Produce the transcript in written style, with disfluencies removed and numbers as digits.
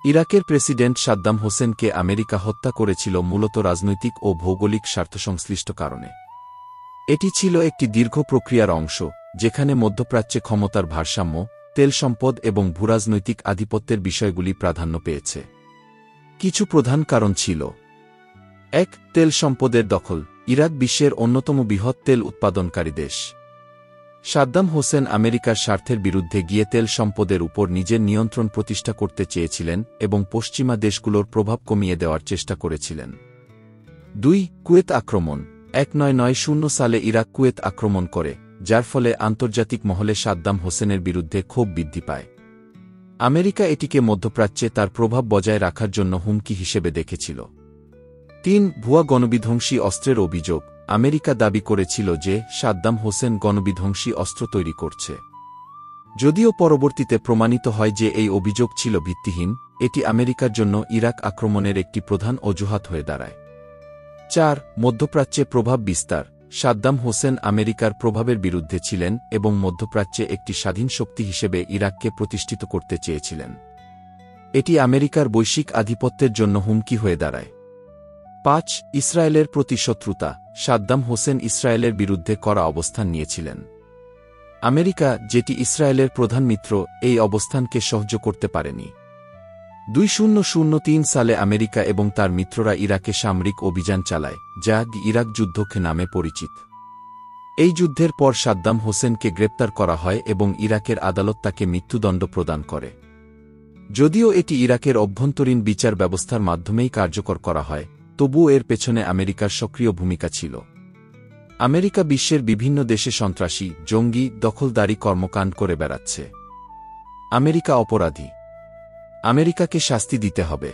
ইরাকের প্রেসিডেন্ট সাদ্দাম হোসেনকে আমেরিকা হত্যা করেছিল মূলত রাজনৈতিক ও ভৌগোলিক স্বার্থসংশ্লিষ্ট কারণে। এটি ছিল একটি দীর্ঘ প্রক্রিয়ার অংশ, যেখানে মধ্যপ্রাচ্যে ক্ষমতার ভারসাম্য, তেল সম্পদ এবং ভূরাজনৈতিক আধিপত্যের বিষয়গুলি প্রাধান্য পেয়েছে। কিছু প্রধান কারণ ছিল: ১. তেল সম্পদের দখল। ইরাক বিশ্বের অন্যতম বৃহৎ তেল উৎপাদনকারী দেশ। সাদ্দাম হোসেন আমেরিকার স্বার্থের বিরুদ্ধে গিয়ে তেল সম্পদের উপর নিজের নিয়ন্ত্রণ প্রতিষ্ঠা করতে চেয়েছিলেন এবং পশ্চিমা দেশগুলোর প্রভাব কমিয়ে দেওয়ার চেষ্টা করেছিলেন। ২. কুয়েত আক্রমণ। 1990 সালে ইরাক কুয়েত আক্রমণ করে, যার ফলে আন্তর্জাতিক মহলে সাদ্দাম হোসেনের বিরুদ্ধে ক্ষোভ বৃদ্ধি পায়। আমেরিকা এটিকে মধ্যপ্রাচ্যে তার প্রভাব বজায় রাখার জন্য হুমকি হিসেবে দেখেছিল। ৩. ভুয়া গণবিধ্বংসী অস্ত্রের অভিযোগ। আমেরিকা দাবি করেছিল যে সাদ্দাম হোসেন গণবিধ্বংসী অস্ত্র তৈরি করছে। যদিও পরবর্তীতে প্রমাণিত হয় যে এই অভিযোগ ছিল ভিত্তিহীন, এটি আমেরিকার জন্য ইরাক আক্রমণের একটি প্রধান অজুহাত হয়ে দাঁড়ায়। ৪. মধ্যপ্রাচ্যে প্রভাব বিস্তার। সাদ্দাম হোসেন আমেরিকার প্রভাবের বিরুদ্ধে ছিলেন এবং মধ্যপ্রাচ্যে একটি স্বাধীন শক্তি হিসেবে ইরাককে প্রতিষ্ঠিত করতে চেয়েছিলেন। এটি আমেরিকার বৈশ্বিক আধিপত্যের জন্য হুমকি হয়ে দাঁড়ায়। ৫. ইসরায়েলের প্রতি শত্রুতা। সাদ্দাম হোসেন ইসরায়েলের বিরুদ্ধে কড়া অবস্থান নিয়েছিলেন। আমেরিকা, যেটি ইসরায়েলের প্রধান মিত্র, এই অবস্থানকে সহ্য করতে পারেনি। ২০০৩ সালে আমেরিকা এবং তার মিত্ররা ইরাকে সামরিক অভিযান চালায়, যা ইরাক যুদ্ধ নামে পরিচিত। এই যুদ্ধের পর সাদ্দাম হোসেনকে গ্রেপ্তার করা হয় এবং ইরাকের আদালত তাকে মৃত্যুদণ্ড প্রদান করে। যদিও এটি ইরাকের অভ্যন্তরীণ বিচার ব্যবস্থার মাধ্যমেই কার্যকর করা হয়, তবুও এর পেছনে আমেরিকার সক্রিয় ভূমিকা ছিল। আমেরিকা বিশ্বের বিভিন্ন দেশে সন্ত্রাসী, জঙ্গি, দখলদারি কর্মকাণ্ড করে বেড়াচ্ছে। আমেরিকা অপরাধী। আমেরিকাকে শাস্তি দিতে হবে।